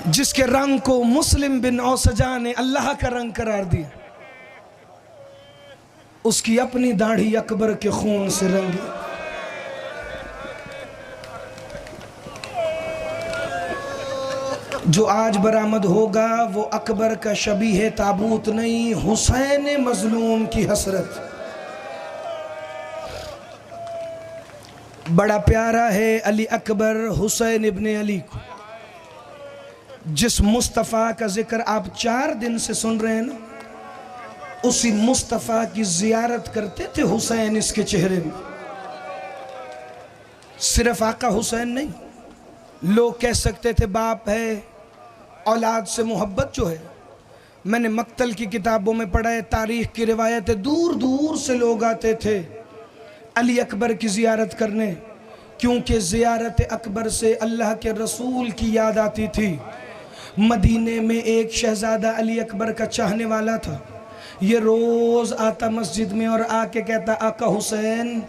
जिसके रंग को मुस्लिम बिन औसजा ने अल्लाह का रंग करार दिया, उसकी अपनी दाढ़ी अकबर के खून से रंगी। जो आज बरामद होगा वो अकबर का शबीह ताबूत नहीं, हुसैन मजलूम की हसरत। बड़ा प्यारा है अली अकबर हुसैन इब्ने अली को। जिस मुस्तफ़ा का जिक्र आप 4 दिन से सुन रहे हैं ना, उसी मुस्तफ़ा की जियारत करते थे हुसैन इसके चेहरे में। सिर्फ आका हुसैन नहीं, लोग कह सकते थे बाप है, औलाद से मोहब्बत जो है। मैंने मक्तल की किताबों में पढ़ा है, तारीख की रिवायतें, दूर दूर से लोग आते थे अली अकबर की ज़ियारत करने, क्योंकि ज़ियारत अकबर से अल्लाह के रसूल की याद आती थी। मदीने में एक शहज़ादा अली अकबर का चाहने वाला था। ये रोज़ आता मस्जिद में और आके कहता, आका हुसैन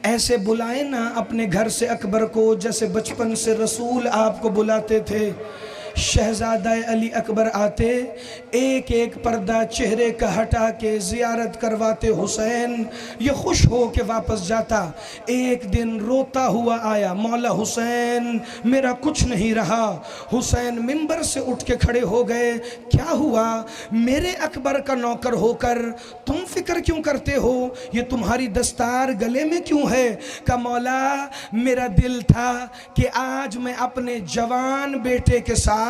ऐसे बुलाए ना अपने घर से अकबर को जैसे बचपन से रसूल आपको बुलाते थे। शहज़ादा अली अकबर आते, एक एक पर्दा चेहरे का हटा के ज़ियारत करवाते हुसैन। ये खुश हो के वापस जाता। एक दिन रोता हुआ आया, मौला हुसैन मेरा कुछ नहीं रहा। हुसैन मिंबर से उठ के खड़े हो गए, क्या हुआ? मेरे अकबर का नौकर होकर तुम फिक्र क्यों करते हो? ये तुम्हारी दस्तार गले में क्यों है? का मौला मेरा दिल था कि आज मैं अपने जवान बेटे के साथ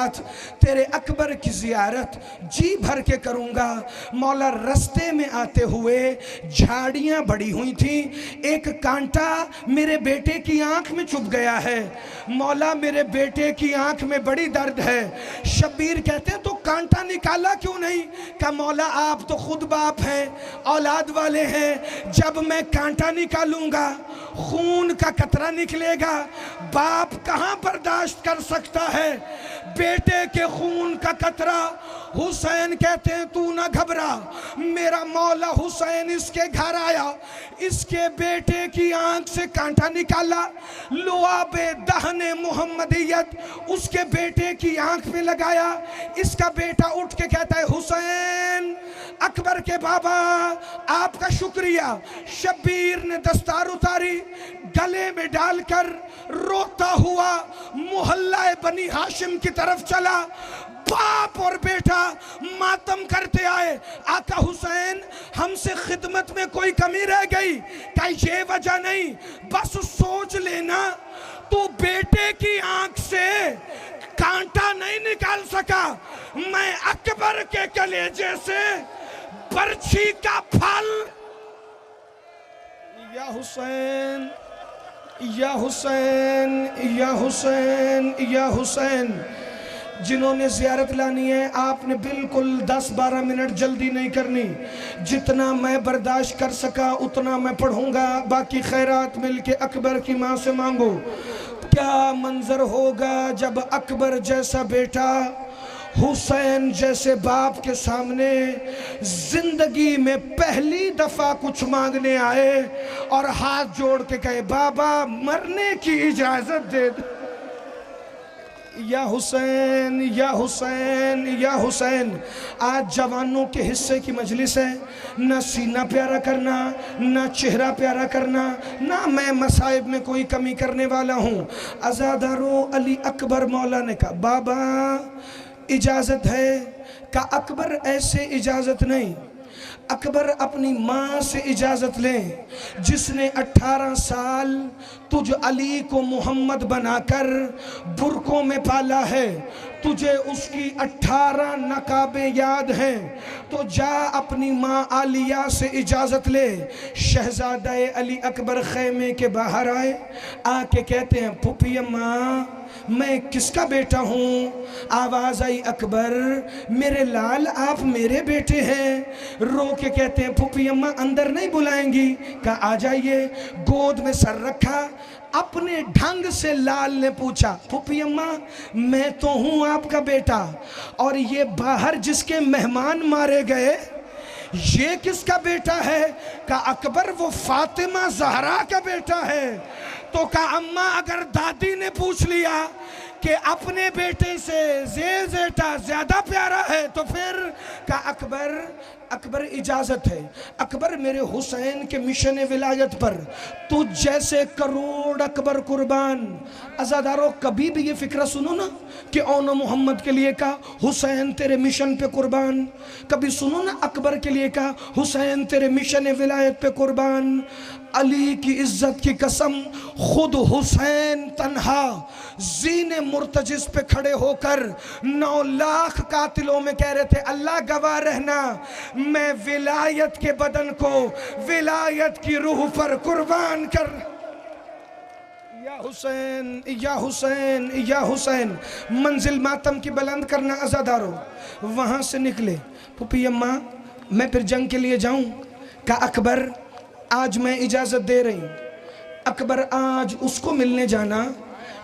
तेरे अकबर की जियारत जी भर के करूंगा। मौला रास्ते में आते हुए झाड़ियां बड़ी हुई थी, एक कांटा मेरे बेटे की आंख में चुभ गया है। मौला मेरे बेटे की आंख में बड़ी दर्द है। शब्बीर कहते हैं तो कांटा निकाला क्यों नहीं? का मौला आप तो खुद बाप हैं, औलाद वाले हैं, जब मैं कांटा निकालूंगा खून का कतरा निकलेगा, बाप कहां बर्दाश्त कर सकता है बेटे के खून का कतरा। हुसैन कहते हैं तू ना घबरा। मेरा मौला हुसैन इसके घर आया, इसके बेटे की आंख से कांटा निकाला, लुआबे दहने मोहम्मदियत उसके बेटे की आंख में लगाया। इसका बेटा उठ के कहता है हुसैन अकबर के बाबा आपका शुक्रिया। शब्बीर ने दस्तार उतारी, गले में डालकर रोता हुआ मोहल्ला बनी हाशिम की तरफ चला। बाप और बेटा मातम करते आए, आका हुसैन हमसे खिदमत में कोई कमी रह गई? क्या ये वजह नहीं, बस सोच लेना तू बेटे की आंख से कांटा नहीं निकाल सका, मैं अकबर के कलेजे से बर्छी का फल। या हुसैन या हुसैन या हुसैन या हुसैन। जिन्होंने ज़ियारत लानी है आपने बिल्कुल 10-12 मिनट जल्दी नहीं करनी। जितना मैं बर्दाश्त कर सका उतना मैं पढ़ूंगा, बाकी खैरात मिलके अकबर की माँ से मांगो। क्या मंजर होगा जब अकबर जैसा बेटा हुसैन जैसे बाप के सामने जिंदगी में पहली दफा कुछ मांगने आए और हाथ जोड़ के कहे बाबा मरने की इजाजत दे दो। या हुसैन या हुसैन या हुसैन। आज जवानों के हिस्से की मजलिस है, ना सीना प्यारा करना, ना चेहरा प्यारा करना, ना मैं मसाइब में कोई कमी करने वाला हूँ। अज़ादारो अली अकबर मौला ने कहा बाबा इजाज़त है? का अकबर ऐसे इजाज़त नहीं, अकबर अपनी माँ से इजाज़त लें जिसने 18 साल तुझ अली को मोहम्मद बनाकर बुरकों में पाला है। तुझे उसकी 18 नकाबे याद हैं, तो जा अपनी माँ आलिया से इजाज़त ले। शहज़ादा अली अकबर खैमे के बाहर आए, आके कहते हैं फूफी अम्मा मैं किसका बेटा हूँ? आवाज़ आई अकबर मेरे लाल आप मेरे बेटे हैं। रो के कहते हैं फूफी अम्मा अंदर नहीं बुलाएंगी? कहा आ जाइए। गोद में सर रखा, अपने ढंग से लाल ने पूछा फूफी अम्मा मैं तो हूँ आपका बेटा, और ये बाहर जिसके मेहमान मारे गए ये किसका बेटा है? का अकबर वो फातिमा जहरा का बेटा है। तो का अम्मा अगर दादी ने पूछ लिया कि अपने बेटे से जेटा ज्यादा प्यारा है, तो फिर का अकबर इजाजत है, अकबर मेरे हुसैन के मिशन विलायत पर तुझ जैसे करोड़ अकबर कुर्बान। अज़ादारों, कभी भी ये फिक्र सुनो ना कि ओनो मोहम्मद के लिए का हुसैन तेरे मिशन पे कुर्बान, कभी सुनो ना अकबर के लिए का हुसैन तेरे मिशन विलायत पे कुर्बान। अली की इज्जत की कसम, खुद हुसैन तन्हा जीने मुर्तजिस पे खड़े होकर 9 लाख कातिलों में कह रहे थे, अल्लाह गवाह रहना, मैं विलायत के बदन को विलायत की रूह पर कुर्बान कर। या हुसैन या हुसैन या हुसैन। मंजिल मातम की बुलंद करना अज़ादारों। वहां से निकले, पुप्पी अम्मा मैं फिर जंग के लिए जाऊं? का अकबर आज मैं इजाजत दे रही हूं। अकबर आज उसको मिलने जाना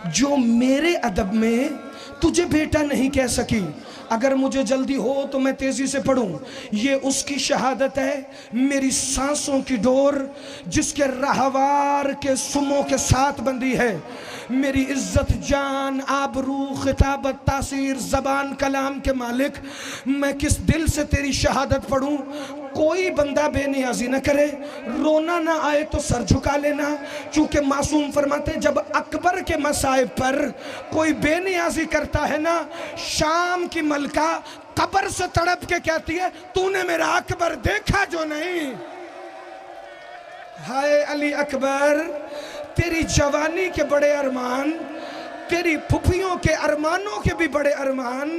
जो मेरे अदब में तुझे बेटा नहीं कह सकी। अगर मुझे जल्दी हो तो मैं तेजी से पढ़ूं। ये उसकी शहादत है, मेरी सांसों की डोर जिसके रहवार के सुमों के साथ बंधी है। मेरी इज्जत, जान, आबरू, खिताबत, तासीर, जबान, कलाम के मालिक, मैं किस दिल से तेरी शहादत पढ़ूं। कोई बंदा बेनियाजी न करे, रोना ना आए तो सर झुका लेना, क्योंकि मासूम फरमाते जब अकबर के मसाइब पर कोई बेनियाजी करता है ना, शाम की मलका कब्र से तड़प के कहती है, तूने मेरा अकबर देखा जो नहीं। हाय अली अकबर, तेरी जवानी के बड़े अरमान, तेरी फुफियों के अरमानों के भी बड़े अरमान,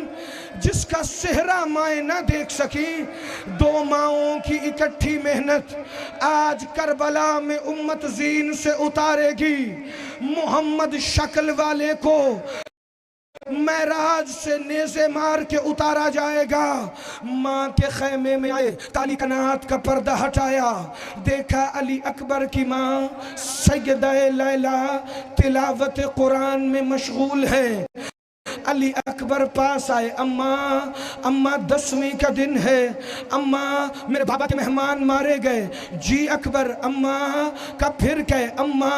जिसका सेहरा माए ना देख सकी। 2 माओं की इकट्ठी मेहनत आज करबला में उम्मत जीन से उतारेगी। मोहम्मद शक्ल वाले को महराज से नेज़े मार के उतारा जाएगा। माँ के खैमे में आए, काली कनात का पर्दा हटाया, देखा अली अकबर की माँ सैयदा लैला तिलावत कुरान में मशगूल है। अली अकबर पास आए, अम्मा अम्मा 10वीं का दिन है, अम्मा मेरे बाबा के मेहमान मारे गए। जी अकबर। अम्मा का फिर कहे, अम्मा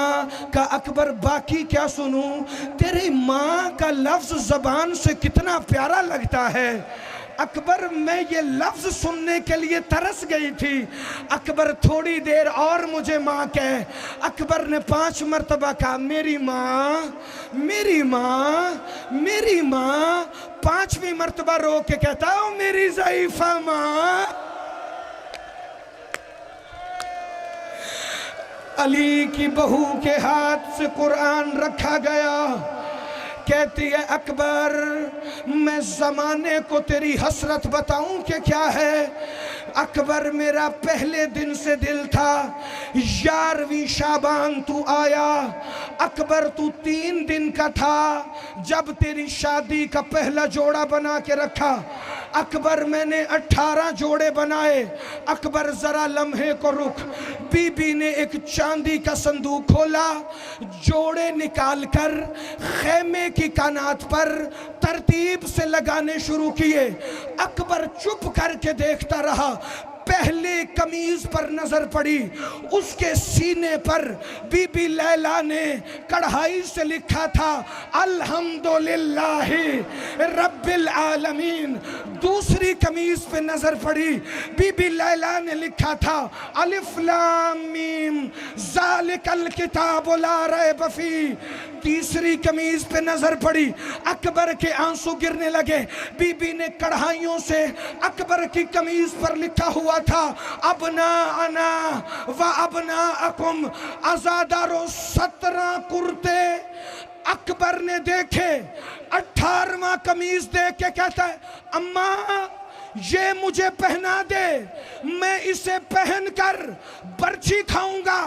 का अकबर बाकी क्या सुनूं? तेरी माँ का लफ्ज जबान से कितना प्यारा लगता है। अकबर मैं ये लफ्ज सुनने के लिए तरस गई थी। अकबर थोड़ी देर और मुझे माँ कहे। अकबर ने 5 मरतबा कहा, मेरी माँ मेरी माँ मेरी माँ। 5वीं मरतबा रो के कहता हूँ, मेरी ज़ईफ़ा माँ। अली की बहू के हाथ से कुरान रखा गया, कहती है अकबर मैं ज़माने को तेरी हसरत बताऊं कि क्या है। अकबर मेरा पहले दिन से दिल था, 11वीं शाबान तू आया। अकबर तू 3 दिन का था जब तेरी शादी का पहला जोड़ा बना के रखा। अकबर मैंने 18 जोड़े बनाए। अकबर जरा लम्हे को रुक। बीबी ने एक चांदी का संदूक खोला, जोड़े निकालकर खेमे की कानात पर तरतीब से लगाने शुरू किए। अकबर चुप करके देखता रहा। पहले कमीज पर नजर पड़ी, उसके सीने पर बीबी लैला ने कढ़ाई से लिखा था अल्हम्दुलिल्लाहि रब्बिल आलमीन। दूसरी कमीज पे नजर पड़ी, बीबी लैला ने लिखा था अलिफ लाम मीम ज़ालिकल किताबु ला रैब फी। तीसरी कमीज पे नजर पड़ी, अकबर के आंसू गिरने लगे। बीबी ने कढ़ाइयों से अकबर की कमीज पर लिखा हुआ था अबना अना व अबना अकुम। आजादारों 17 कुर्ते अकबर ने देखे। 18वां कमीज देख के कहता है अम्मा ये मुझे पहना दे, मैं इसे पहनकर बर्छी खाऊंगा।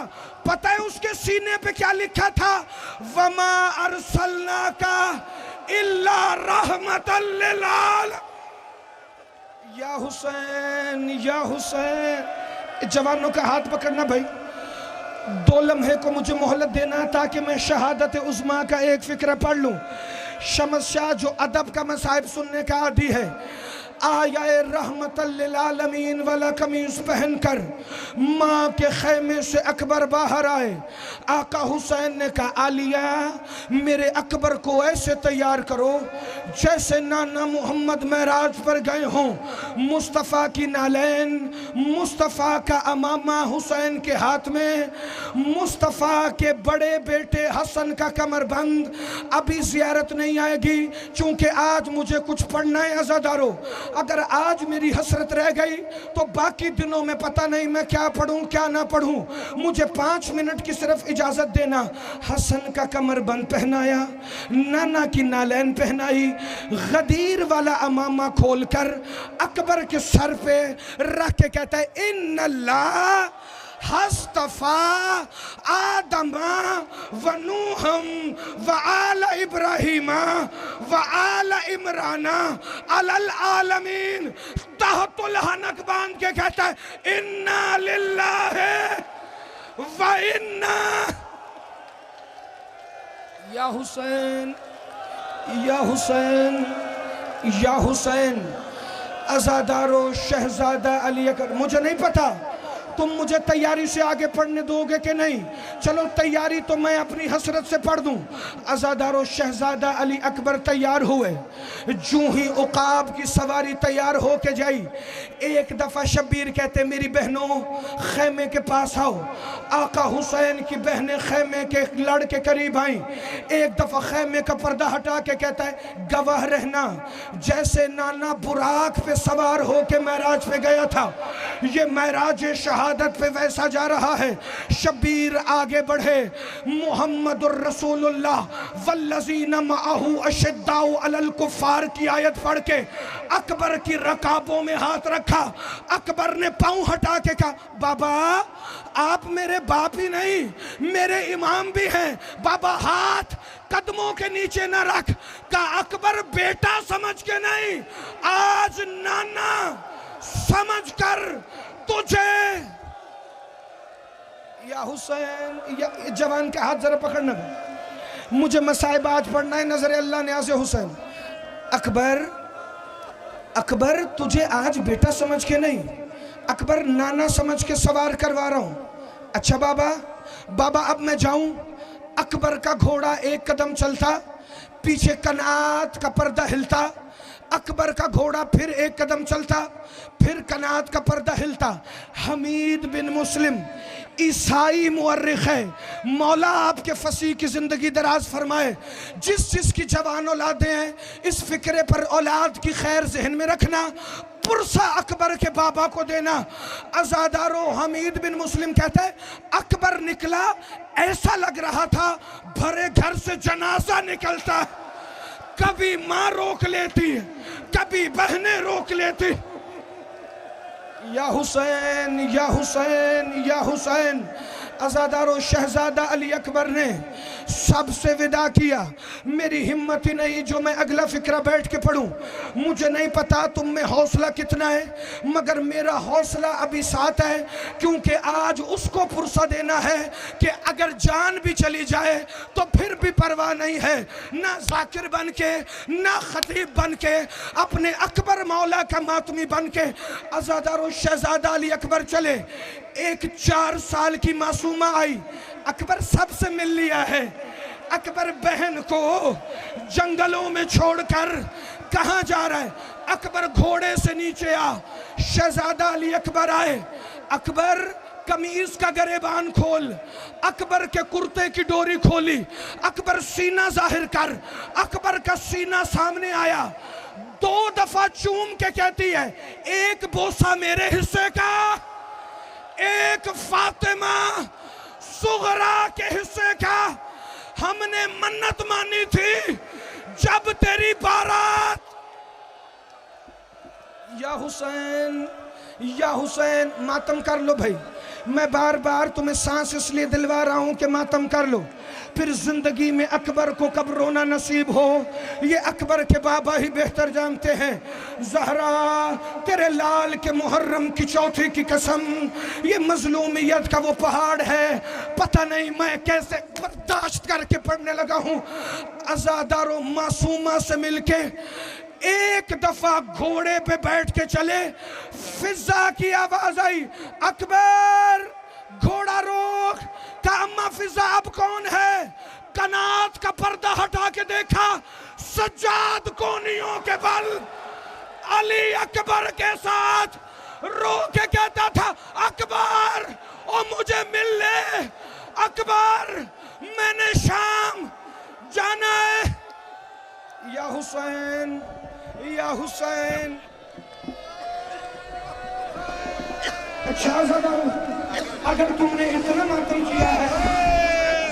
पता है उसके सीने पे क्या लिखा था? वमा अरसलना का इल्ला रहमतल लिल आलमीन। या हुसैन या हुसैन। जवानों का हाथ पकड़ना भाई, 2 लम्हे को मुझे मोहलत देना ताकि मैं शहादत उज़्मा का एक फिक्र पढ़ लूं। शमस शाह जो अदब का मसाइब सुनने का आदी है, आया रहमतल लिल आलमीन वाला कमीज पहनकर माँ के खैमे से अकबर बाहर आए। आका हुसैन ने कहा, आलिया मेरे अकबर को ऐसे तैयार करो जैसे नाना मोहम्मद महराज पर गए हों। मुस्तफ़ा की नालैन, मुस्तफ़ा का अमामा हुसैन के हाथ में, मुस्तफ़ा के बड़े बेटे हसन का कमरबंद। अभी ज़ियारत नहीं आएगी चूँकि आज मुझे कुछ पढ़ना है अज़ादारो। अगर आज मेरी हसरत रह गई तो बाकी दिनों में पता नहीं मैं क्या पढ़ूं क्या ना पढ़ूं। मुझे 5 मिनट की सिर्फ इजाज़त देना। हसन का कमरबंद पहनाया, नाना की नालैन पहनाई, गदीर वाला अमामा खोलकर अकबर के सर पे रख के कहता है, इन्नल्लाह हस्तफा आदमा व नूहम व आल इब्राहिमा व आल इमराना अलल आलमीन। तहतुल हनक बांध के कहता है, इन्ना लिल्लाहि व इन्ना। या हुसैन, या हुसैन, या हुसैन। अज़ादारो शहजादा अली अकबर, मुझे नहीं पता तुम मुझे तैयारी से आगे पढ़ने दोगे कि नहीं। चलो तैयारी तो मैं अपनी हसरत से पढ़ दूं। अज़ादारो शहजादा अली अकबर तैयार हुए। जूं ही उकाब की सवारी तैयार हो के जाई, एक दफ़ा शब्बीर कहते, मेरी बहनों खैमे के पास आओ। आका हुसैन की बहनें खैमे के लड़ के करीब आई। एक दफ़ा खैमे का पर्दा हटा के कहता है, गवाह रहना जैसे नाना बुराक पे सवार हो के महराज पे गया था, ये महराज शहादत पे वैसा जा रहा है। शब्बीर आगे बढ़े, मुहम्मदुर रसूलुल्लाह वल्लज़ीना मअहू अशद्दाउ अलल कुफ़ार की आयत पढ़ के अकबर की रकाबों में हाथ रखा। अकबर ने पाँव हटा के कहा, बाबा आप मेरे बाप ही नहीं मेरे इमाम भी हैं, बाबा हाथ कदमों के नीचे न रख। का अकबर बेटा समझ के नहीं, आज नाना समझ कर तुझे। या हुसैन, या जवान के हाथ जरा पकड़ना, मुझे मसाइब आज पढ़ना है। नजर अल्लाह न्याज़े हुसैन। अकबर, अकबर तुझे आज बेटा समझ के नहीं, अकबर नाना समझ के सवार करवा रहा हूँ। अच्छा बाबा, बाबा अब मैं जाऊं। अकबर का घोड़ा एक कदम चलता, पीछे कनात का पर्दा हिलता। अकबर का घोड़ा फिर एक कदम चलता, फिर कनात का पर्दा हिलता। हमीद बिन मुस्लिम ईसाई मुअर्रिख है, मौला आपके फसीह की ज़िंदगी दराज फरमाए। जिस जिसकी जवान औलादें हैं, इस फिक्रे पर औलाद की खैर जहन में रखना, पुरसा अकबर के बाबा को देना। अज़ादारो हमीद बिन मुस्लिम कहता है, अकबर निकला, ऐसा लग रहा था भरे घर से जनाजा निकलता। कभी माँ रोक लेती, कभी बहनें रोक लेती। या हुसैन, या हुसैन, या हुसैन। अज़ादारो शहजादा अली अकबर ने सबसे विदा किया। मेरी हिम्मत ही नहीं जो मैं अगला फिक्रा बैठ के पढ़ूं। मुझे नहीं पता तुम में हौसला कितना है, मगर मेरा हौसला अभी साथ है, क्योंकि आज उसको पुरसा देना है कि अगर जान भी चली जाए तो फिर भी परवाह नहीं है। ना जाकिर बन के, ना खतीब बन के, अपने अकबर मौला का मातमी बन के अज़ादारो शहजादा अली अकबर चले। एक 4 साल की मासूमा आई, अकबर सबसे मिल लिया है। अकबर बहन को जंगलों में छोड़कर कहाँ जा रहा है? अकबर घोड़े से नीचे आ, शहजादा अली अकबर आए। अकबर कमीज का गरेबान खोल, अकबर के कुर्ते की डोरी खोली, अकबर सीना जाहिर कर। अकबर का सीना सामने आया, 2 दफा चूम के कहती है, एक बोसा मेरे हिस्से का, एक फातिमा सुगरा के हिस्से का। हमने मन्नत मानी थी जब तेरी बारात। या हुसैन, या हुसैन, मातम कर लो भाई। मैं बार बार तुम्हें सांस इसलिए दिलवा रहा हूं कि मातम कर लो, फिर जिंदगी में अकबर को कब रोना नसीब हो ये अकबर के बाबा ही बेहतर जानते हैं। ज़हरा तेरे लाल के मुहर्रम की चौथी की कसम, ये मजलूमियत का वो पहाड़ है, पता नहीं मैं कैसे बर्दाश्त करके पढ़ने लगा हूँ। अज़ादारो मासूमा से मिलके एक दफा घोड़े पे बैठ के चले, फिजा की आवाज आई, अकबर घोड़ा रोक। कहा अम्मा फिजा अब कौन है? कनात का पर्दा हटा के देखा, सज्जाद कोनियों के बल अली अकबर के साथ रो के कहता था, अकबर ओ मुझे मिल ले, अकबर मैंने शाम जाना है। या हुसैन, या हुसैन। शाहज़ादा, अगर तुमने इतना मातम किया है,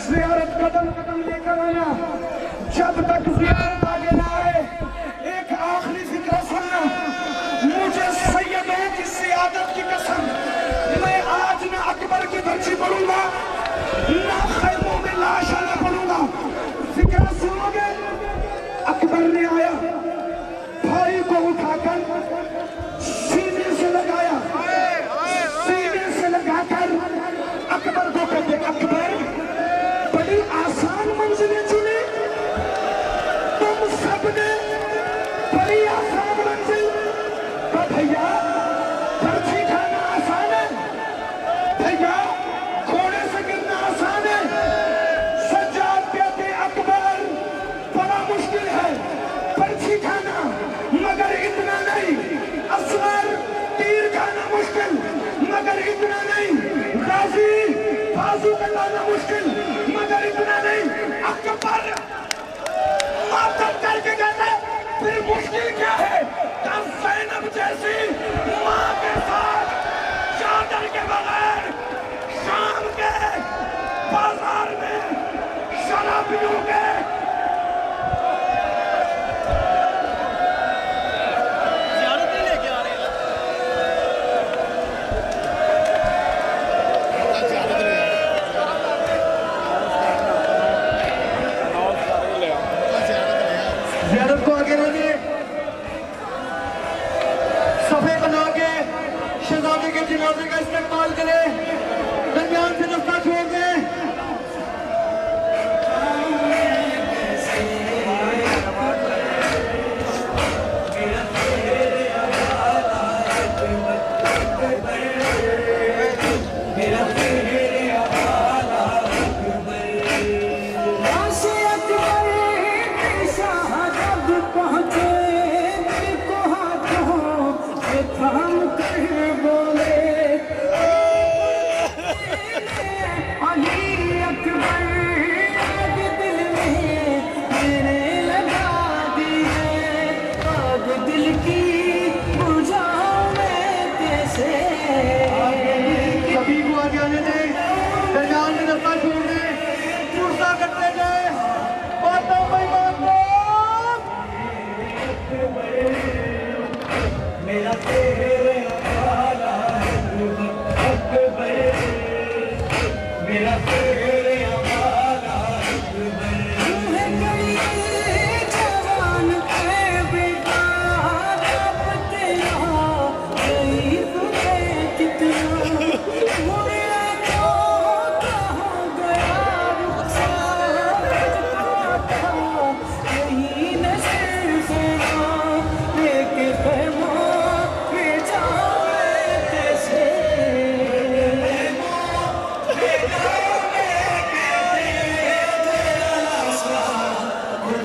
ज़ियारत कदम कदम लेकर आना, जब तक ज़ियारत आगे ना आए। एक आखिरी फिक्र सुनना, मुझे सैयदों की सियादत की कसम, मैं आज ना अकबर की बच्ची पढ़ूंगा, ना खैमों में लाशा न पढ़ूंगा। फिक्र सुनोगे? अकबर ने आया, भाई को उठाकर सीने से लगाया, सीने से लगाकर अकबर को कहते, अकबर बड़ी आसान मंजिलें चुनी तुम सबने, बड़ी आसान मंजिल। तो भैया पर्ची खाना आसान है, भैया घोड़े से गिरना आसान है। सज्जाद कहते अकबर बड़ा मुश्किल है पर्ची खाना, मगर इतना नहीं। असगर तीर खाना मुश्किल, मगर इतना नहीं। गाजी बाजू का लाना मुश्किल, मगर इतना नहीं। अकबर मातम करके कहते फिर मुश्किल क्या है? तब ज़ैनब जैसी माँ के साथ चादर के बगैर शाम के बाजार में शराबियों के ज़ियारत को आगे रखिए, सफे बना के शहजादे के जनाजे का इस्तेमाल करें, दरमियान से रास्ता छोड़ दें।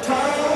Time.